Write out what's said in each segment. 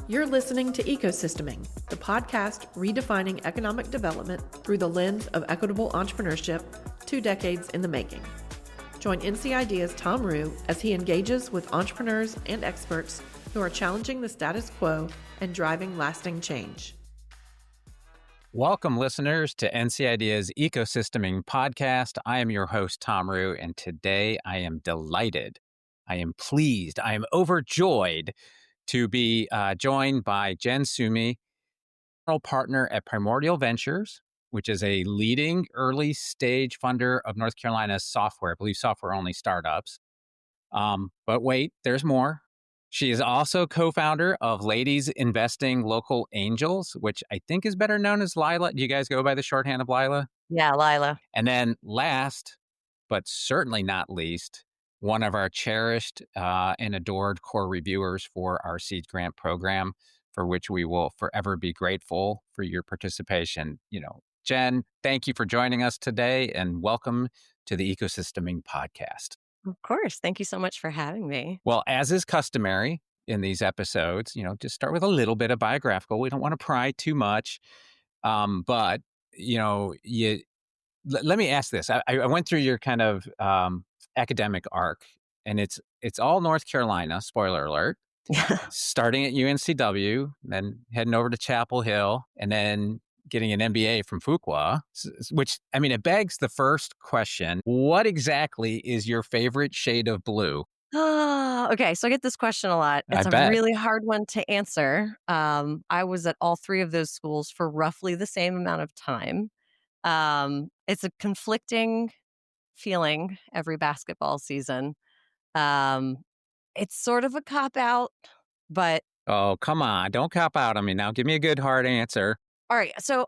You're listening to Ecosysteming, the podcast redefining economic development through the lens of equitable entrepreneurship, 2 decades in the making. Join NC Idea's Tom Rue as he engages with entrepreneurs and experts who are challenging the status quo and driving lasting change. Welcome, listeners, to NC Idea's Ecosysteming podcast. I am your host, Tom Rue, and today I am delighted, I am pleased, I am overjoyed to be joined by Jenn Summe, partner at Primordial Ventures, which is a leading early stage funder of North Carolina's software, I believe software-only startups. But wait, there's more. She is also co-founder of Ladies Investing Local Angels, which I think is better known as LiLa. Do you guys go by the shorthand of LiLa? Yeah, LiLa. And then last, but certainly not least, one of our cherished and adored core reviewers for our Seed Grant program, for which we will forever be grateful for your participation. Jenn, thank you for joining us today and welcome to the Ecosysteming podcast. Of course. Thank you so much for having me. Well, as is customary in these episodes, just start with a little bit of biographical. We don't want to pry too much. But let me ask this. I went through your kind of academic arc, and it's all North Carolina, spoiler alert, starting at UNCW, then heading over to Chapel Hill, and then getting an MBA from Fuqua, which, it begs the first question. What exactly is your favorite shade of blue? Okay, so I get this question a lot. It's a really hard one to answer. I was at all three of those schools for roughly the same amount of time. It's a conflicting feeling every basketball season. It's sort of a cop-out, but... Oh, come on. Don't cop out on me now. Give me a good hard answer. All right, so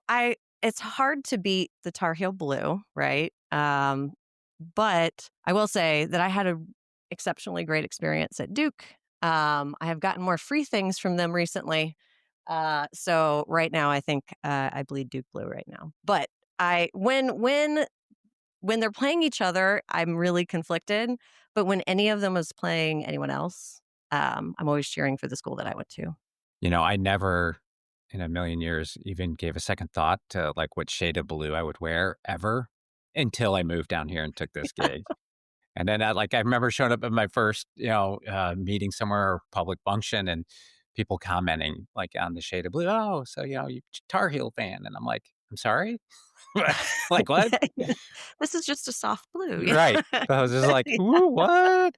it's hard to beat the Tar Heel Blue, right? But I will say that I had an exceptionally great experience at Duke. I have gotten more free things from them recently. So right now, I think I bleed Duke Blue right now. But when they're playing each other, I'm really conflicted. But when any of them is playing anyone else, I'm always cheering for the school that I went to. I never in a million years even gave a second thought to like what shade of blue I would wear ever until I moved down here and took this gig. And then I remember showing up at my first, meeting somewhere or public function and people commenting like on the shade of blue. Oh, so, you Tar Heel fan. And I'm like, I'm sorry? Like what? This is just a soft blue. Right. I was just like, ooh, what?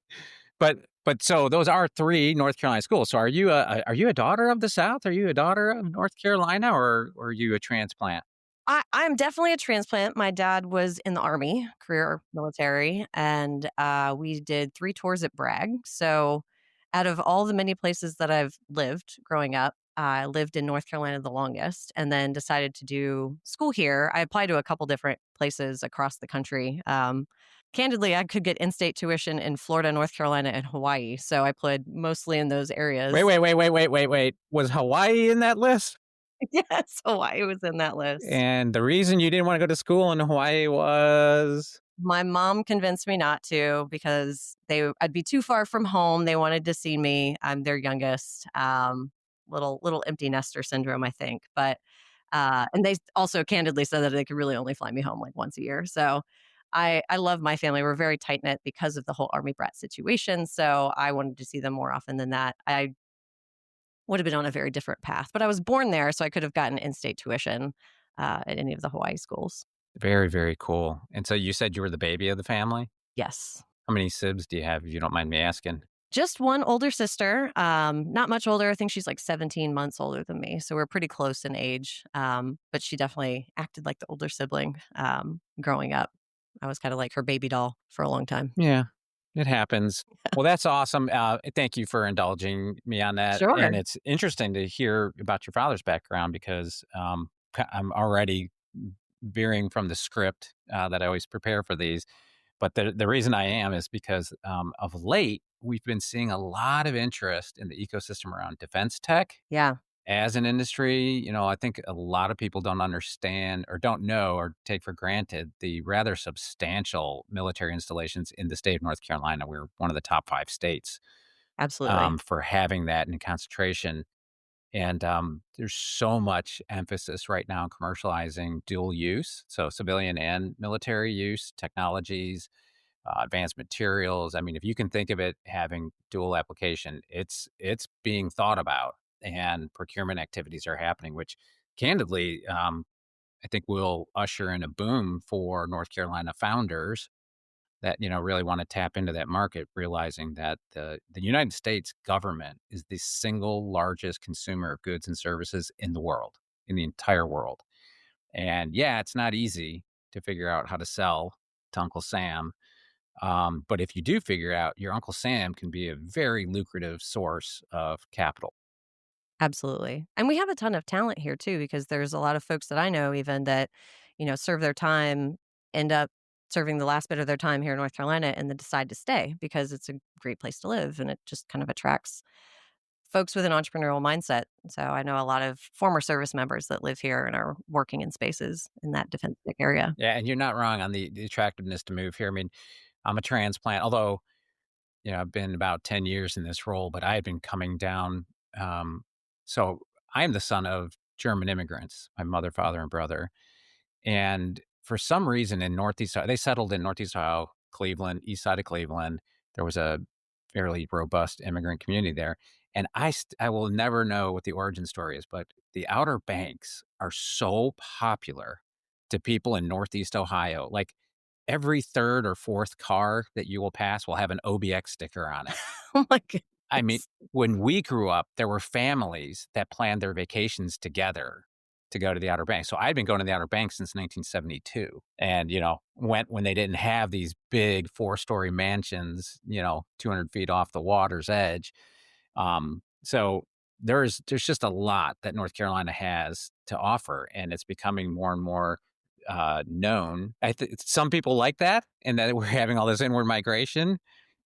But so those are three North Carolina schools. So are you a daughter of the South? Are you a daughter of North Carolina, or are you a transplant? I'm definitely a transplant. My dad was in the Army, career military, and we did 3 tours at Bragg. So out of all the many places that I've lived growing up, I lived in North Carolina the longest and then decided to do school here. I applied to a couple different places across the country. Candidly, I could get in-state tuition in Florida, North Carolina, and Hawaii. So I applied mostly in those areas. Wait. Was Hawaii in that list? Yes, Hawaii was in that list. And the reason you didn't want to go to school in Hawaii was? My mom convinced me not to because I'd be too far from home. They wanted to see me. I'm their youngest. Little empty nester syndrome, I think. But and they also candidly said that they could really only fly me home like once a year. So I love my family. We're very tight knit because of the whole Army brat situation. So I wanted to see them more often than that. I would have been on a very different path, but I was born there, so I could have gotten in-state tuition at any of the Hawaii schools. Very, very cool. And so you said you were the baby of the family? Yes. How many sibs do you have, if you don't mind me asking? Just one older sister, not much older. I think she's like 17 months older than me. So we're pretty close in age. But she definitely acted like the older sibling growing up. I was kind of like her baby doll for a long time. Yeah, it happens. Well, that's awesome. Thank you for indulging me on that. Sure. And it's interesting to hear about your father's background because I'm already veering from the script that I always prepare for these. But the reason I am is because of late, we've been seeing a lot of interest in the ecosystem around defense tech. Yeah. As an industry, I think a lot of people don't understand or don't know or take for granted the rather substantial military installations in the state of North Carolina. We're one of the top 5 states Absolutely. for having that in concentration. And there's so much emphasis right now on commercializing dual use, so civilian and military use technologies, advanced materials. I mean, if you can think of it having dual application, it's being thought about, and procurement activities are happening, which candidly, I think will usher in a boom for North Carolina founders that really want to tap into that market, realizing that the United States government is the single largest consumer of goods and services in the world, in the entire world. And yeah, it's not easy to figure out how to sell to Uncle Sam, but if you do figure out, your Uncle Sam can be a very lucrative source of capital. Absolutely. And we have a ton of talent here too, because there's a lot of folks that I know even that, serve their time, end up serving the last bit of their time here in North Carolina and then decide to stay because it's a great place to live and it just kind of attracts folks with an entrepreneurial mindset. So I know a lot of former service members that live here and are working in spaces in that defensive area. Yeah, and you're not wrong on the attractiveness to move here. I mean, I'm a transplant, although I've been about 10 years in this role, but I had been coming down. Um, so I am the son of German immigrants, my mother, father, and brother. And for some reason in Northeast Ohio, they settled in Northeast Ohio, Cleveland, east side of Cleveland. There was a fairly robust immigrant community there. And I will never know what the origin story is, but the Outer Banks are so popular to people in Northeast Ohio. Like every third or fourth car that you will pass will have an OBX sticker on it. Oh my I mean, goodness. when we grew up, there were families that planned their vacations together to go to the Outer Banks. So I'd been going to the Outer Banks since 1972 and, went when they didn't have these big four-story mansions, 200 feet off the water's edge. So there's just a lot that North Carolina has to offer, and it's becoming more and more known. I think some people like that, and that we're having all this inward migration.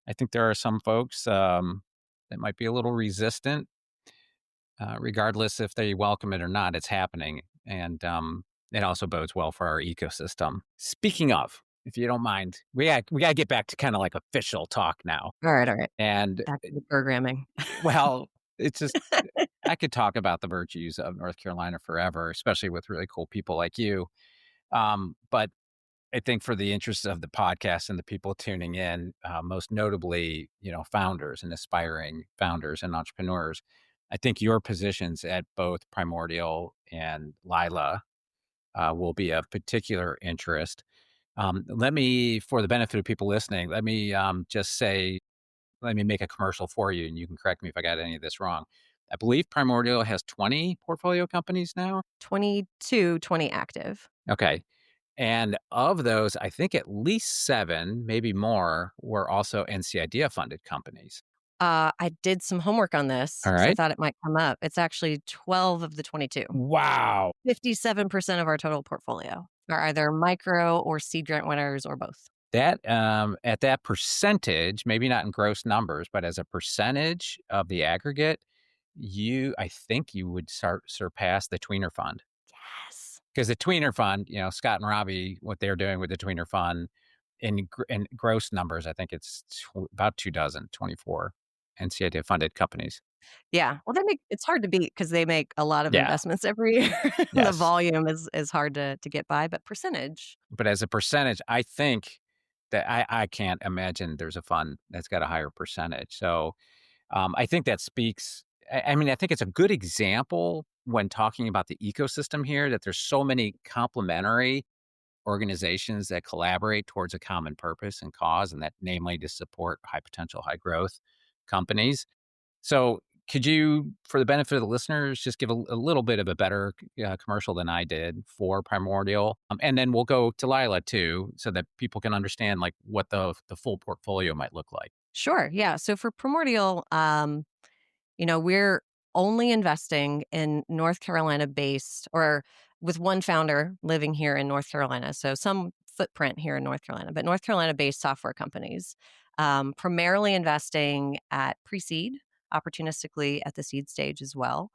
I think there are some folks that might be a little resistant, regardless if they welcome it or not. It's happening, and it also bodes well for our ecosystem. Speaking of, if you don't mind, we got to get back to kind of like official talk now. All right. All right. And Back to the programming. well, it's just I could talk about the virtues of North Carolina forever, especially with really cool people like you. But I think for the interests of the podcast and the people tuning in, most notably, founders and aspiring founders and entrepreneurs, I think your positions at both Primordial and LiLa will be of particular interest. For the benefit of people listening, just say, let me make a commercial for you, and you can correct me if I got any of this wrong. I believe Primordial has 20 portfolio companies now. 22, 20 active. Okay. And of those, I think at least 7, maybe more, were also NCIDEA funded companies. I did some homework on this All because I right. thought it might come up. It's actually 12 of the 22. Wow. 57% of our total portfolio are either micro or seed grant winners or both. That at that percentage, maybe not in gross numbers, but as a percentage of the aggregate, I think you would surpass the Tweener Fund. Yes. Because the Tweener Fund, Scott and Robbie, what they're doing with the Tweener Fund in gross numbers, I think it's about 24 NCIDEA funded companies. Yeah. Well, it's hard to beat because they make a lot of Yeah. investments every year. The Yes. volume is hard to get by, but percentage. But as a percentage, I think that I can't imagine there's a fund that's got a higher percentage. So I think that speaks. I mean, I think it's a good example when talking about the ecosystem here that there's so many complementary organizations that collaborate towards a common purpose and cause, and that namely to support high potential, high growth companies. So, could you, for the benefit of the listeners, just give a little bit of a better commercial than I did for Primordial, and then we'll go to LiLa too, so that people can understand like what the full portfolio might look like. Sure. Yeah. So for Primordial, we're only investing in North Carolina based or with one founder living here in North Carolina. So some footprint here in North Carolina, but North Carolina based software companies, primarily investing at pre seed, opportunistically at the seed stage as well.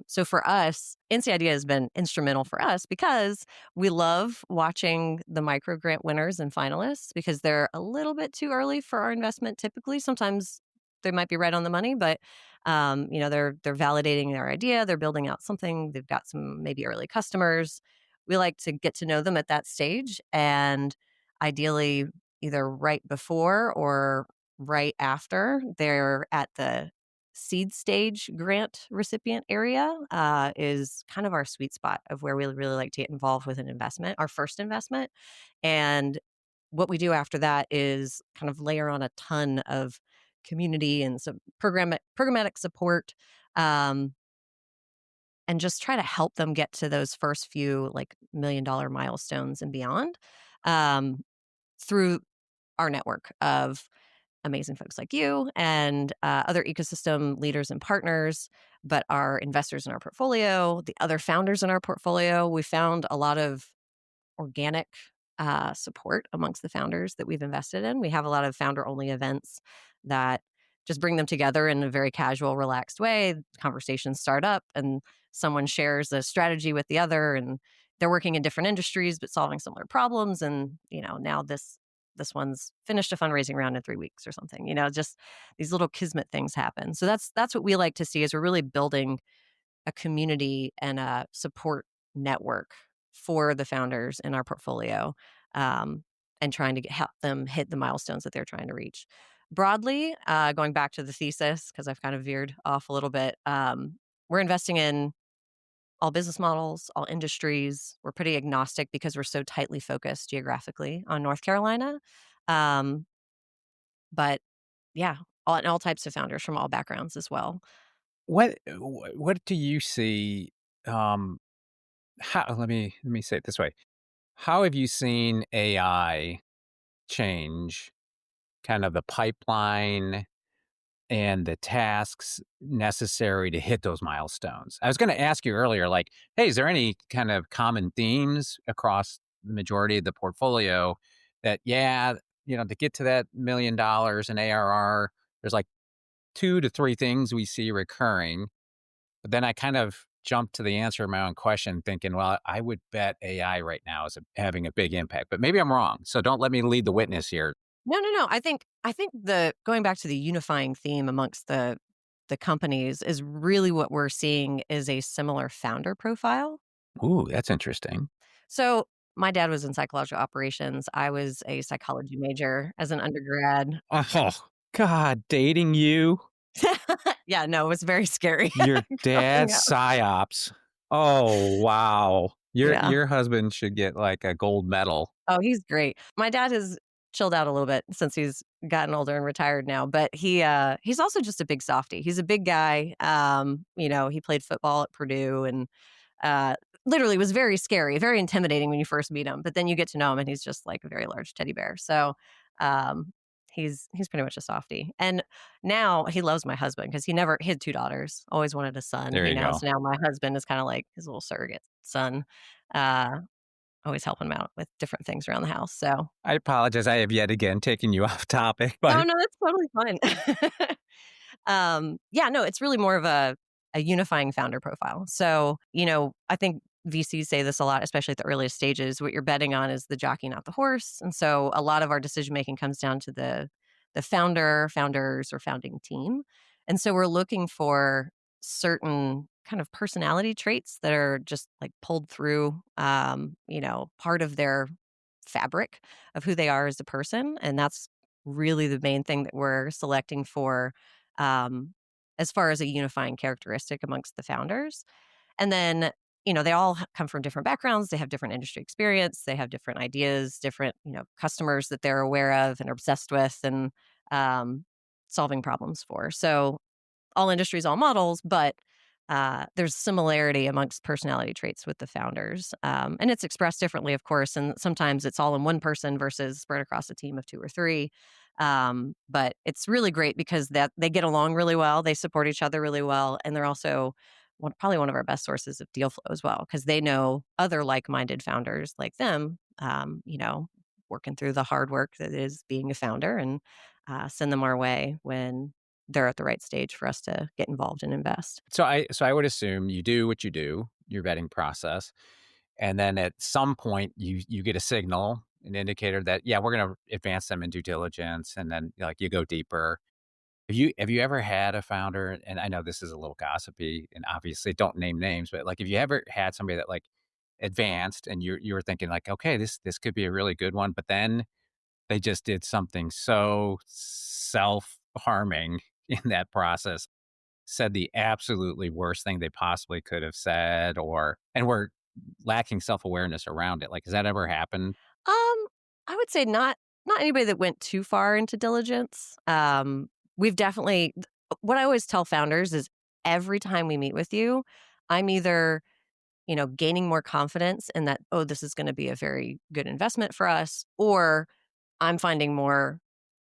So for us, NCIDEA has been instrumental for us because we love watching the micro grant winners and finalists because they're a little bit too early for our investment typically. Sometimes they might be right on the money, but they're validating their idea, they're building out something, they've got some maybe early customers. We like to get to know them at that stage, and ideally either right before or right after they're at the seed stage grant recipient area is kind of our sweet spot of where we really like to get involved with an investment, our first investment. And what we do after that is kind of layer on a ton of community and some programmatic support, um, and just try to help them get to those first few like $1 million milestones and beyond, um, through our network of amazing folks like you and other ecosystem leaders and partners, but our investors in our portfolio, the other founders in our portfolio. We found a lot of organic support amongst the founders that we've invested in. We have a lot of founder only events that just bring them together in a very casual, relaxed way. Conversations start up and someone shares a strategy with the other, and they're working in different industries but solving similar problems. And now this one's finished a fundraising round in 3 weeks or something. Just these little kismet things happen. So that's what we like to see is we're really building a community and a support network for the founders in our portfolio, um, and trying to help them hit the milestones that they're trying to reach. Broadly, going back to the thesis, because I've kind of veered off a little bit, we're investing in all business models, all industries. We're pretty agnostic because we're so tightly focused geographically on North Carolina. Um, but yeah, all types of founders from all backgrounds as well. What do you see? Um, how let me say it this way: how have you seen AI change kind of the pipeline and the tasks necessary to hit those milestones? I was going to ask you earlier, like, hey, is there any kind of common themes across the majority of the portfolio that, yeah, to get to that $1 million in ARR, there's like 2 to 3 things we see recurring. But then I kind of jumped to the answer of my own question thinking, well, I would bet AI right now is having a big impact, but maybe I'm wrong. So don't let me lead the witness here. No, no, no. I think the going back to the unifying theme amongst the companies is really what we're seeing is a similar founder profile. Ooh, that's interesting. So my dad was in psychological operations. I was a psychology major as an undergrad. Oh, God, dating you, Yeah, no, it was very scary your growing dad's up. psyops. Oh, wow. Your Yeah. your husband should get like a gold medal. Oh, he's great. My dad has chilled out a little bit since he's gotten older and retired now, but he's also just a big softie. He's a big guy. He played football at Purdue and uh literally was very scary, very intimidating when you first meet him, but then you get to know him and he's just like a very large teddy bear. So, um he's pretty much a softie. And now he loves my husband because he had 2 daughters, always wanted a son, There you go. so now my husband is kind of like his little surrogate son. Uh Always helping him out with different things around the house, so I apologize. I have yet again taken you off topic, oh, but no, that's totally fine. Yeah, no, it's really more of a unifying founder profile. So, I think VCs say this a lot, especially at the earliest stages. What you're betting on is the jockey, not the horse. And so a lot of our decision making comes down to the founder, founders, or founding team. And so we're looking for certain kind of personality traits that are just like pulled through part of their fabric of who they are as a person. And that's really the main thing that we're selecting for, um, as far as a unifying characteristic amongst the founders. And then, they all come from different backgrounds. They have different industry experience. They have different ideas, different, customers that they're aware of and are obsessed with and um, solving problems for. So all industries, all models, but there's similarity amongst personality traits with the founders. And it's expressed differently, of course. And sometimes it's all in one person versus spread across a team of 2 or 3. But it's really great because that they get along really well. They support each other really well. And they're also probably one of our best sources of deal flow as well, because they know other like-minded founders like them, working through the hard work that is being a founder and send them our way when they're at the right stage for us to get involved and invest. so I would assume you do what you do, your vetting process, and then at some point you get a signal, an indicator that, yeah, we're going to advance them in due diligence, and then like you go deeper. Have you ever had a founder, and I know this is a little gossipy, and obviously don't name names, but, like, have you ever had somebody that, like, advanced and you were thinking like, "Okay, this could be a really good one," but then they just did something so self-harming in that process, said the absolutely worst thing they possibly could have said, and were lacking self-awareness around it, like, has that ever happened? I would say not anybody that went too far into diligence. We've definitely what I always tell founders is every time we meet with you, I'm either, gaining more confidence in that, oh, this is going to be a very good investment for us, or I'm finding more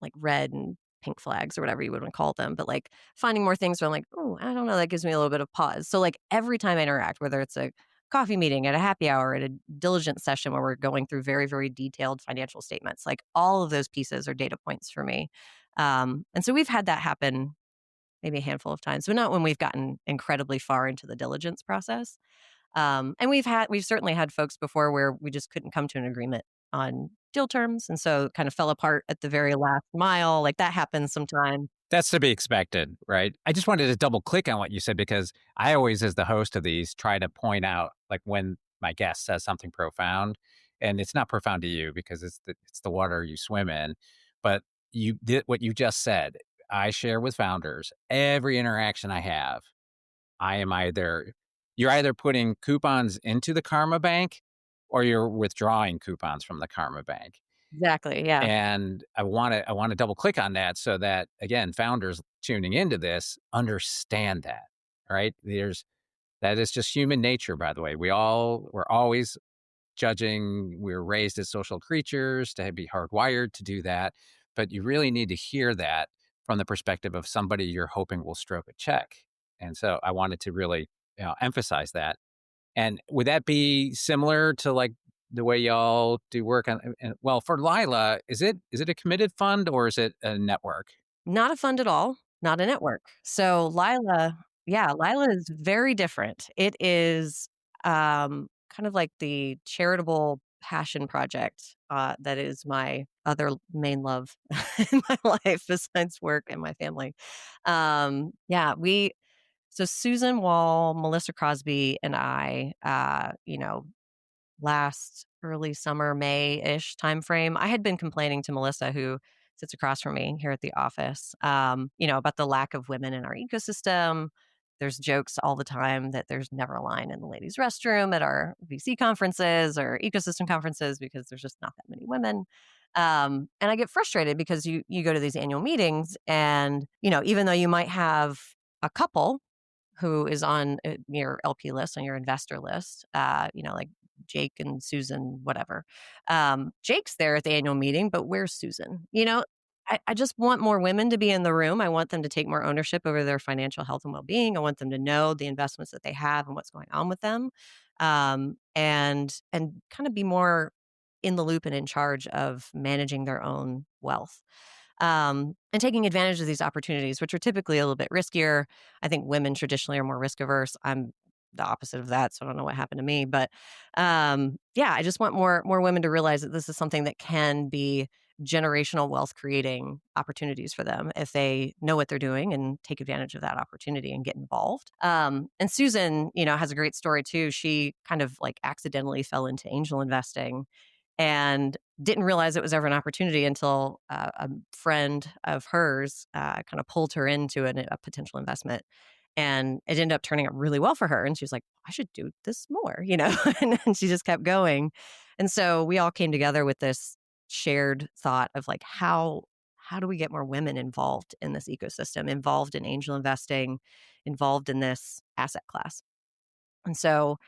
like red and pink flags or whatever you would want to call them, but like finding more things where I'm like, oh, I don't know, that gives me a little bit of pause. So like every time I interact, whether it's a coffee meeting, at a happy hour, at a diligence session where we're going through very, very detailed financial statements, like all of those pieces are data points for me. And so we've had that happen maybe a handful of times, but not when we've gotten incredibly far into the diligence process. And we've certainly had folks before where we just couldn't come to an agreement on deal terms, and so it kind of fell apart at the very last mile. Like that happens sometime. That's to be expected, right? I just wanted to double click on what you said because I always, as the host of these, try to point out like when my guest says something profound, and it's not profound to you because it's the water you swim in, but you did what you just said. I share with founders every interaction I have. I am either You're either putting coupons into the karma bank or you're withdrawing coupons from the karma bank. Exactly. Yeah. And I wanna double click on that so that, again, founders tuning into this understand that, right? That is just human nature, by the way. We're always judging. We're raised as social creatures to be hardwired to do that, but you really need to hear that from the perspective of somebody you're hoping will stroke a check. And so I wanted to really, emphasize that. And would that be similar to, like, the way y'all do work on well, for LiLa, is it a committed fund or is it a network? Not a fund at all, not a network. So Lila is very different. It is kind of like the charitable passion project that is my other main love in my life besides work and my family. Yeah, so Susan Wall, Melissa Crosby, and I, last early summer, May-ish timeframe. I had been complaining to Melissa, who sits across from me here at the office, about the lack of women in our ecosystem. There's jokes all the time that there's never a line in the ladies' restroom at our VC conferences or ecosystem conferences because there's just not that many women. And I get frustrated because you go to these annual meetings and, even though you might have a couple who is on your LP list, on your investor list, like Jake and Susan, whatever. Jake's there at the annual meeting, but where's Susan? I just want more women to be in the room. I want them to take more ownership over their financial health and well being. I want them to know the investments that they have and what's going on with them, and kind of be more in the loop and in charge of managing their own wealth. And taking advantage of these opportunities, which are typically a little bit riskier. I think women traditionally are more risk averse. I'm the opposite of that, so I don't know what happened to me. But yeah, I just want more women to realize that this is something that can be generational wealth creating opportunities for them if they know what they're doing and take advantage of that opportunity and get involved. And Susan, has a great story too. She kind of like accidentally fell into angel investing and didn't realize it was ever an opportunity until a friend of hers kind of pulled her into a potential investment. And it ended up turning out really well for her. And she was like, I should do this more, and then she just kept going. And so we all came together with this shared thought of like, how do we get more women involved in this ecosystem, involved in angel investing, involved in this asset class? And so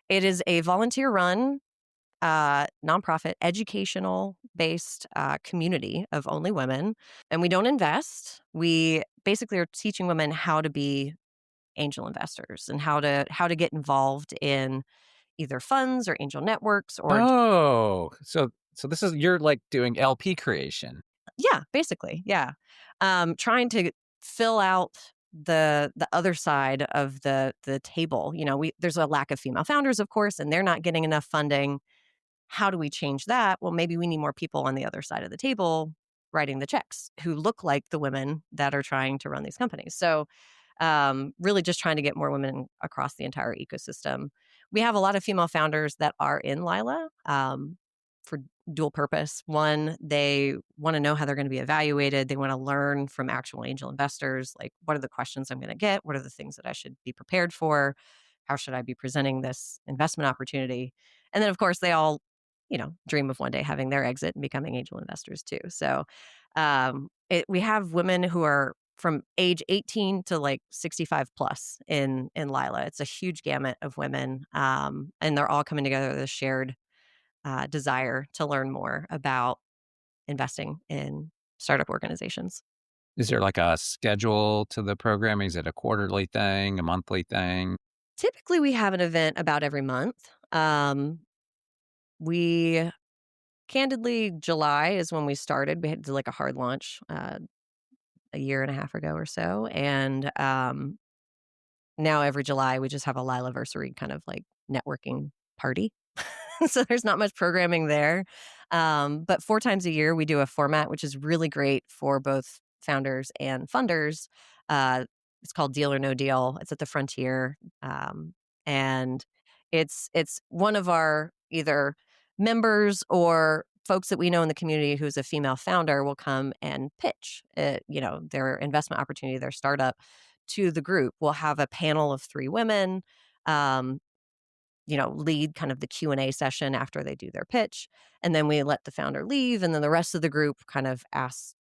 it is a volunteer run nonprofit, educational based community of only women. And we don't invest. We basically are teaching women how to be angel investors and how to get involved in either funds or angel networks or Oh, so this is you're, like, doing LP creation. yeah, basically. Yeah. Trying to fill out the other side of the table. There's a lack of female founders, of course, and they're not getting enough funding. How do we change that? Well, maybe we need more people on the other side of the table writing the checks who look like the women that are trying to run these companies. So, really just trying to get more women across the entire ecosystem. We have a lot of female founders that are in LiLa for dual purpose. One, they want to know how they're going to be evaluated. They want to learn from actual angel investors, like what are the questions I'm going to get? What are the things that I should be prepared for? How should I be presenting this investment opportunity? And then, of course, they all, dream of one day having their exit and becoming angel investors too. So we have women who are from age 18 to like 65 plus in LiLa. It's a huge gamut of women, and they're all coming together with a shared desire to learn more about investing in startup organizations. Is there like a schedule to the programming? Is it a quarterly thing, a monthly thing? Typically, we have an event about every month. We candidly, July is when we started. We had to do like a hard launch a year and a half ago or so, and now every July we just have a Lilaversary kind of like networking party. So there's not much programming there. But 4 times a year, we do a format, which is really great for both founders and funders. It's called Deal or No Deal. It's at the Frontier. And it's one of our either members or folks that we know in the community who's a female founder will come and pitch, their investment opportunity, their startup to the group. We'll have a panel of 3 women. Um, lead kind of the Q&A session after they do their pitch. And then we let the founder leave. And then the rest of the group kind of asks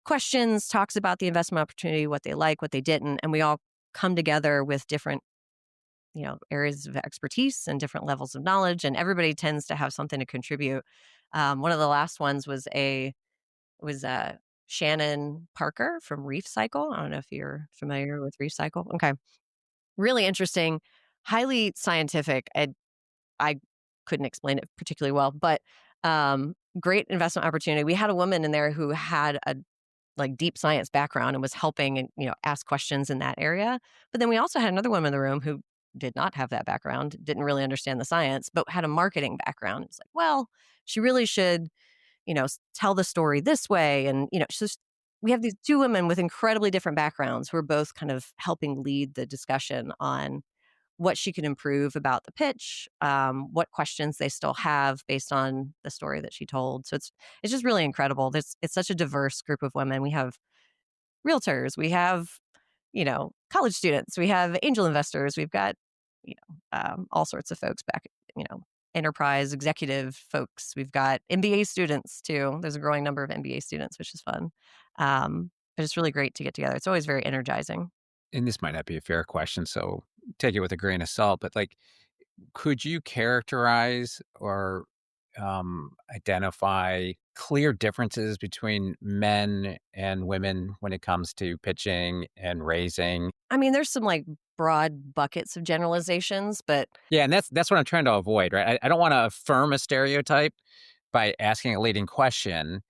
questions, talks about the investment opportunity, what they like, what they didn't. And we all come together with different, areas of expertise and different levels of knowledge. And everybody tends to have something to contribute. One of the last ones was Shannon Parker from Reef Cycle. I don't know if you're familiar with Reef Cycle. Okay. Really interesting, highly scientific. I couldn't explain it particularly well, but great investment opportunity. We had a woman in there who had a like deep science background and was helping and ask questions in that area. But then we also had another woman in the room who did not have that background, didn't really understand the science, but had a marketing background. It's like, well, she really should, tell the story this way, and it's just we have these 2 women with incredibly different backgrounds who are both kind of helping lead the discussion on what she could improve about the pitch, what questions they still have based on the story that she told. So it's just really incredible. It's such a diverse group of women. We have realtors, we have college students, we have angel investors, we've got all sorts of folks back, enterprise executive folks. We've got MBA students too. There's a growing number of MBA students, which is fun. But it's really great to get together. It's always very energizing. And this might not be a fair question, so take it with a grain of salt, but like, could you characterize or identify clear differences between men and women when it comes to pitching and raising? I mean, there's some like broad buckets of generalizations, but Yeah, and that's what I'm trying to avoid, right? I don't want to affirm a stereotype by asking a leading question,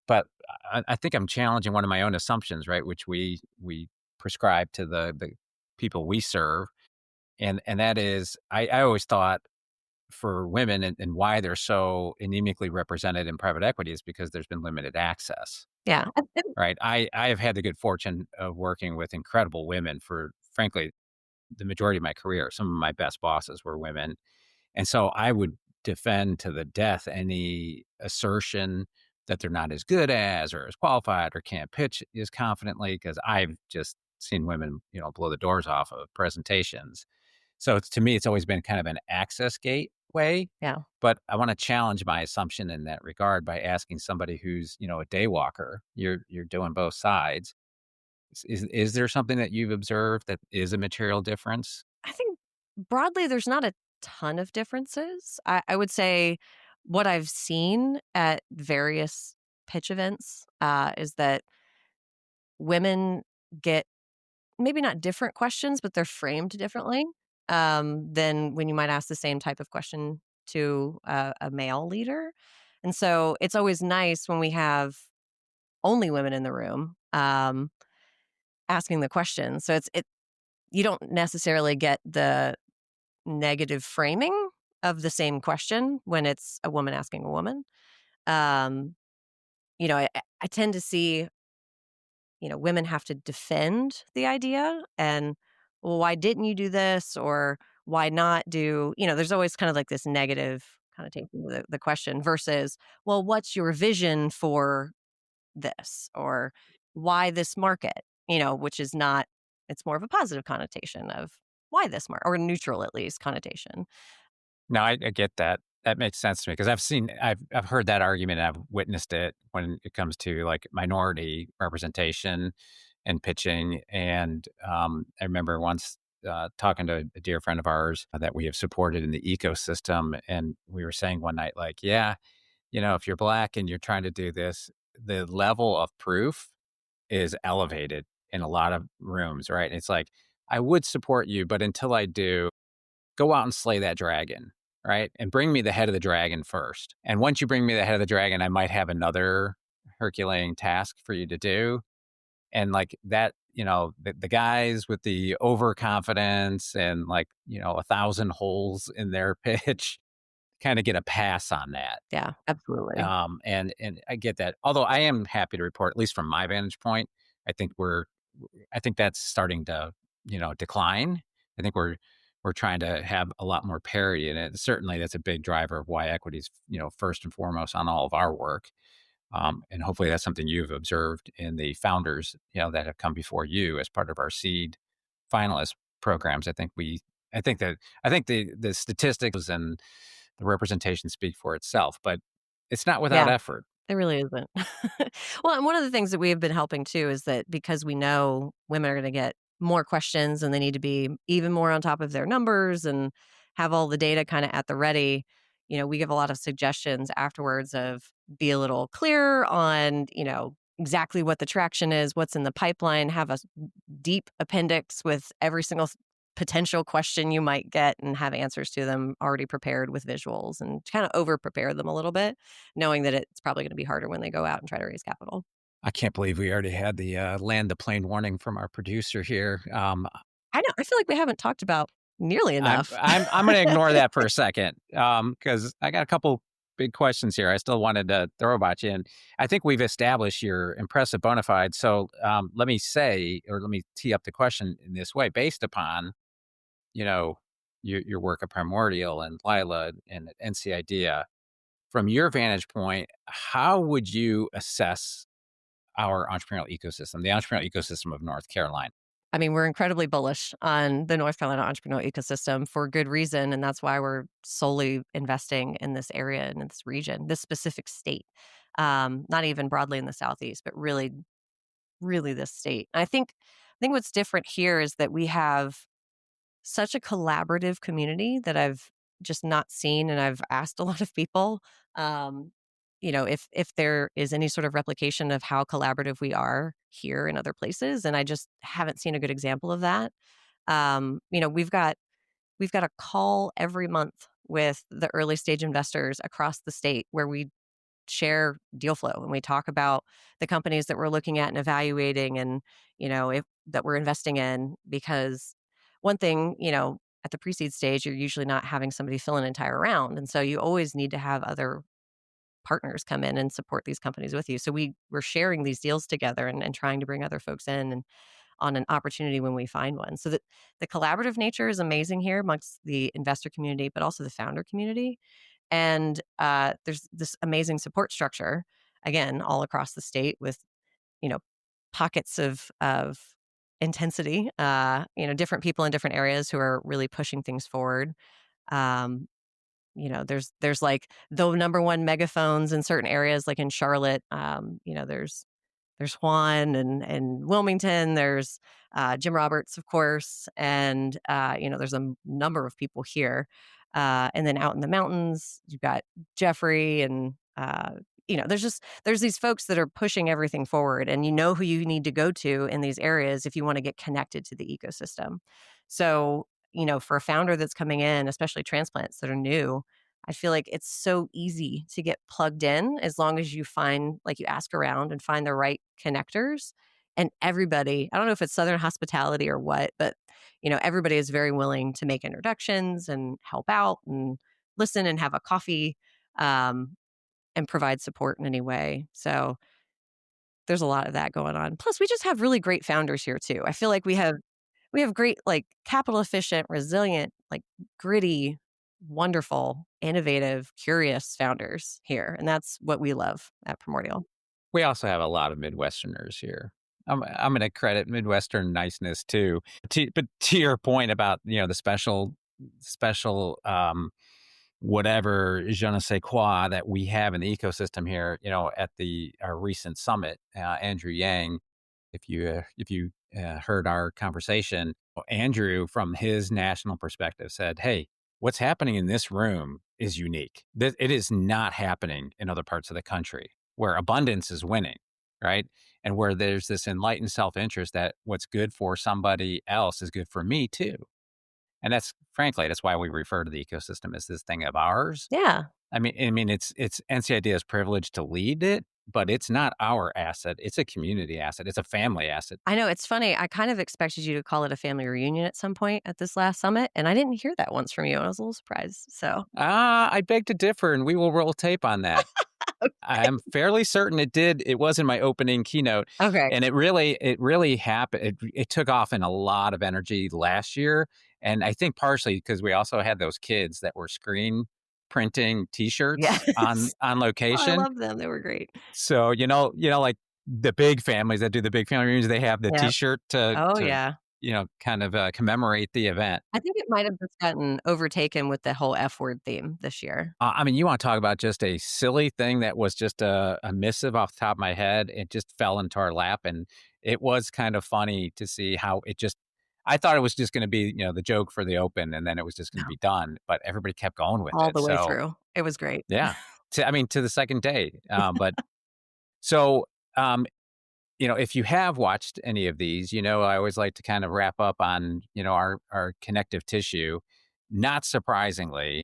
but I think I'm challenging one of my own assumptions, right? Which we prescribe to the people we serve, and that is, I always thought for women and why they're so anemically represented in private equity is because there's been limited access, yeah. right? I have had the good fortune of working with incredible women for, frankly, the majority of my career. Some of my best bosses were women. And so I would defend to the death any assertion that they're not as good as or as qualified or can't pitch as confidently, because I've just seen women, blow the doors off of presentations. So to me, it's always been kind of an access gateway. Yeah. But I want to challenge my assumption in that regard by asking somebody who's, a day walker. You're doing both sides. Is there something that you've observed that is a material difference? I think broadly, there's not a ton of differences. I would say what I've seen at various pitch events is that women get maybe not different questions, but they're framed differently than when you might ask the same type of question to a male leader. And so it's always nice when we have only women in the room asking the question. So you don't necessarily get the negative framing of the same question when it's a woman asking a woman. Um, I tend to see, women have to defend the idea and, well, why didn't you do this? Or why not do, there's always kind of like this negative connotation to the question versus, well, what's your vision for this? Or why this market? Which is not, it's more of a positive connotation of why this market, or neutral at least connotation. No, I get that. That makes sense to me because I've heard that argument and I've witnessed it when it comes to like minority representation and pitching. And I remember once talking to a dear friend of ours that we have supported in the ecosystem, and we were saying one night, like, yeah, if you're black and you're trying to do this, the level of proof is elevated in a lot of rooms, right? It's like I would support you, but until I do, go out and slay that dragon, right? And bring me the head of the dragon first. And once you bring me the head of the dragon, I might have another Herculean task for you to do. And like that, the guys with the overconfidence and like, 1,000 holes in their pitch kind of get a pass on that. Yeah, absolutely. And I get that. Although I am happy to report, at least from my vantage point, I think I think that's starting to, decline. I think we're trying to have a lot more parity in it. Certainly, that's a big driver of why equity is, first and foremost on all of our work. And hopefully, that's something you've observed in the founders, that have come before you as part of our seed finalist programs. I think the statistics and the representation speak for itself, but it's not without Yeah. effort. It really isn't. Well, and one of the things that we have been helping too is that because we know women are going to get more questions and they need to be even more on top of their numbers and have all the data kind of at the ready, we give a lot of suggestions afterwards of be a little clearer on, exactly what the traction is, what's in the pipeline, have a deep appendix with every single potential question you might get and have answers to them already prepared with visuals and kind of over prepare them a little bit, knowing that it's probably going to be harder when they go out and try to raise capital. I can't believe we already had the land the plane warning from our producer here. I know. I feel like we haven't talked about nearly I'm enough. I'm going to ignore that for a second because I got a couple big questions here. I still wanted to throw about you, and I think we've established your impressive bona fide. So let me say, or let me tee up the question in this way, based upon you know your work at Primordial and LiLa and at NC Idea. From your vantage point, how would you assess our entrepreneurial ecosystem, the entrepreneurial ecosystem of North Carolina? I mean, we're incredibly bullish on the North Carolina entrepreneurial ecosystem for good reason. And that's why we're solely investing in this area and in this region, this specific state. Not even broadly in the Southeast, but really, really this state. I think what's different here is that we have such a collaborative community that I've just not seen, and I've asked a lot of people, um, if there is any sort of replication of how collaborative we are here in other places, and I just haven't seen a good example of that. We've got a call every month with the early stage investors across the state where we share deal flow and we talk about the companies that we're looking at and evaluating and if that we're investing in because one thing at the pre-seed stage you're usually not having somebody fill an entire round and so you always need to have other partners come in and support these companies with you so we're sharing these deals together and trying to bring other folks in and on an opportunity when we find one so that the collaborative nature is amazing here amongst the investor community but also the founder community and there's this amazing support structure, again, all across the state with, you know, pockets of intensity, different people in different areas who are really pushing things forward. Um, there's like the number one megaphones in certain areas, like in Charlotte. There's Juan and Wilmington. There's Jim Roberts, of course, and there's a number of people here. And then out in the mountains, you've got Jeffrey, and there's these folks that are pushing everything forward, and you know who you need to go to in these areas if you want to get connected to the ecosystem. So for a founder that's coming in, especially transplants that are new, I feel like it's so easy to get plugged in as long as you find, like you ask around and find the right connectors. And everybody, I don't know if it's Southern hospitality or what, but everybody is very willing to make introductions and help out and listen and have a coffee um, and provide support in any way. So there's a lot of that going on. Plus, we just have really great founders here too. I feel like we have great, like, capital efficient, resilient, like, gritty, wonderful, innovative, curious founders here, and that's what we love at Primordial. We also have a lot of Midwesterners here. I'm gonna credit Midwestern niceness too. But to your point about, the special, whatever je ne sais quoi that we have in the ecosystem here, at our recent summit, Andrew Yang, if you heard our conversation, Andrew, from his national perspective, said, "Hey, what's happening in this room is unique. It is not happening in other parts of the country where abundance is winning, right? And where there's this enlightened self interest that what's good for somebody else is good for me too." And that's why we refer to the ecosystem as this thing of ours. Yeah. I mean, it's NCID's privilege to lead it, but it's not our asset. It's a community asset. It's a family asset. I know, it's funny, I kind of expected you to call it a family reunion at some point at this last summit, and I didn't hear that once from you, and I was a little surprised, so I beg to differ, and we will roll tape on that. I'm fairly certain it did. It was in my opening keynote, Okay. and it really happened. It took off in a lot of energy last year, and I think partially because we also had those kids that were screen printing T-shirts on Yes. on Oh, I location. love them, they were great. So like the big families that do the big family reunions, they have the Yep. T-shirt to Oh, to yeah. kind of commemorate the event. I think it might have just gotten overtaken with the whole F word theme this year. I mean, you want to talk about just a silly thing that was just a missive off the top of my head. It just fell into our lap, and it was kind of funny to see how it just. I thought it was just going to be, the joke for the open, and then it was just going to No. be done. But everybody kept going with All it. the way So through. It was great. yeah, to the second day. But so if you have watched any of these, I always like to kind of wrap up on, our connective tissue. Not surprisingly,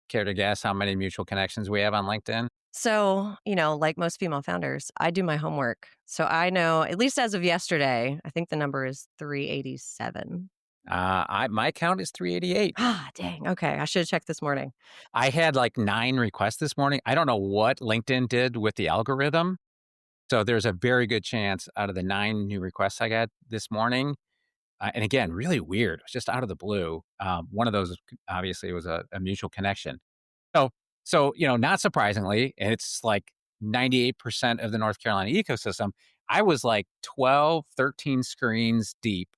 care to guess how many mutual connections we have on LinkedIn? So, like most female founders, I do my homework. So I know, at least as of yesterday, I think the number is 387. My count is 388. Ah, dang. Okay. I should have checked this morning. I had like 9 requests this morning. I don't know what LinkedIn did with the algorithm. So there's a very good chance out of the 9 new requests I got this morning. And again, really weird. It was just out of the blue. One of those obviously was a mutual connection. So, not surprisingly, it's like 98% of the North Carolina ecosystem. I was like 12, 13 screens deep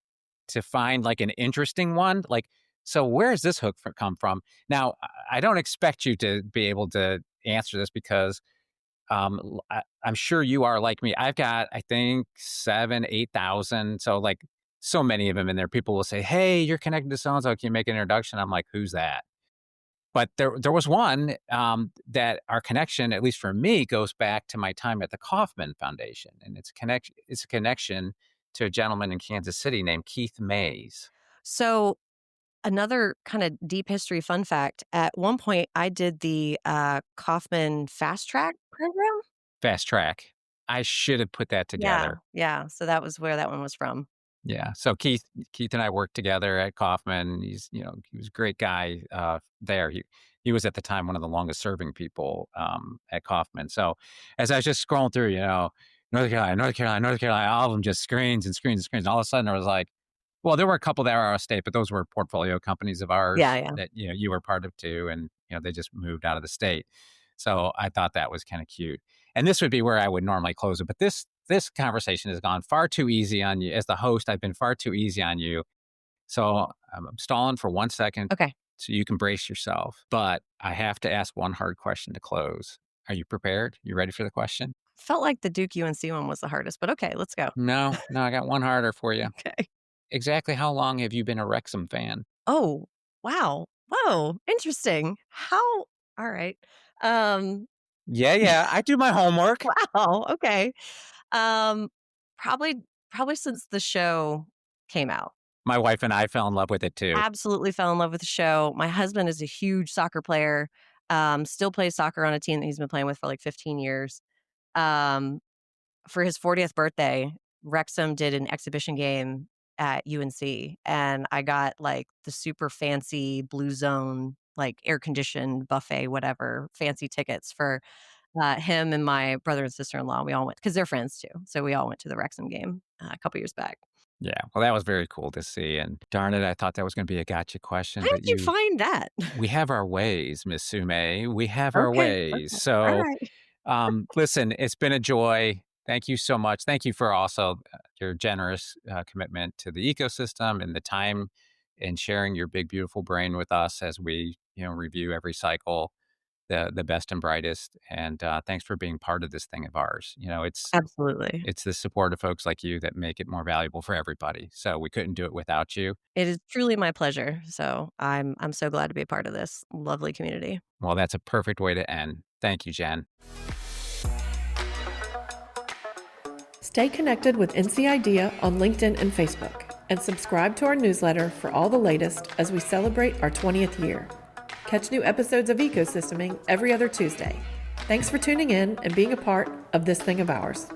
to find like an interesting one. Like, so where's this hook come from? Now, I don't expect you to be able to answer this because I'm sure you are like me. I've got, I think, 7, 8,000. So like so many of them in there. People will say, "Hey, you're connected to so and so. Can you make an introduction?" I'm like, "Who's that?" But there was one that our connection, at least for me, goes back to my time at the Kauffman Foundation, and it's a connection to a gentleman in Kansas City named Keith Mays. So, another kind of deep history fun fact, at one point, I did the Kauffman Fast Track program. Fast track. I should have put that Yeah. together. Yeah. So that was where that one was from. Yeah. So Keith and I worked together at Kauffman. He was a great guy there. He was at the time one of the longest serving people at Kauffman. So as I was just scrolling through, North Carolina, North Carolina, North Carolina, all of them just screens and screens and screens. And all of a sudden, I was like, well, there were a couple that were out of state, but those were portfolio companies of Yeah. ours Yeah. that you were part of too, and they just moved out of the state. So I thought that was kind of cute. And this would be where I would normally close it, but this conversation has gone far too easy on you. As the host, I've been far too easy on you. So I'm stalling for 1 second Okay. so you can brace yourself. But I have to ask one hard question to close. Are you prepared? You ready for the question? Felt like the Duke UNC one was the hardest, but okay, let's go. No, no, I got one harder for you. Okay. Exactly how long have you been a Wrexham fan? Oh, wow. Whoa, interesting. How all right. Um, Yeah, yeah. I do my homework. wow, okay. Um, probably since the show came out. My wife and I fell in love with it too. Absolutely fell in love with the show. My husband is a huge soccer player, still plays soccer on a team that he's been playing with for like 15 years. Um, for his 40th birthday, Wrexham did an exhibition game at UNC, and I got like the super fancy Blue Zone, like air conditioned buffet, whatever, fancy tickets for him and my brother and sister-in-law, we all went because they're friends too. So we all went to the Wrexham game a couple years back. Yeah, well, that was very cool to see, and darn it, I thought that was gonna be a gotcha question, How but did you find that? we have our ways, Miss Sume, we have our Okay. ways. Okay. All So, right. listen, it's been a joy. Thank you so much. Thank you for also your generous commitment to the ecosystem and the time and sharing your big, beautiful brain with us as we, review every cycle, the best and brightest. And thanks for being part of this thing of ours. Absolutely. It's the support of folks like you that make it more valuable for everybody. So we couldn't do it without you. It is truly my pleasure. So I'm so glad to be a part of this lovely community. Well, that's a perfect way to end. Thank you, Jenn. Stay connected with NC Idea on LinkedIn and Facebook, and subscribe to our newsletter for all the latest as we celebrate our 20th year. Catch new episodes of Ecosysteming every other Tuesday. Thanks for tuning in and being a part of this thing of ours.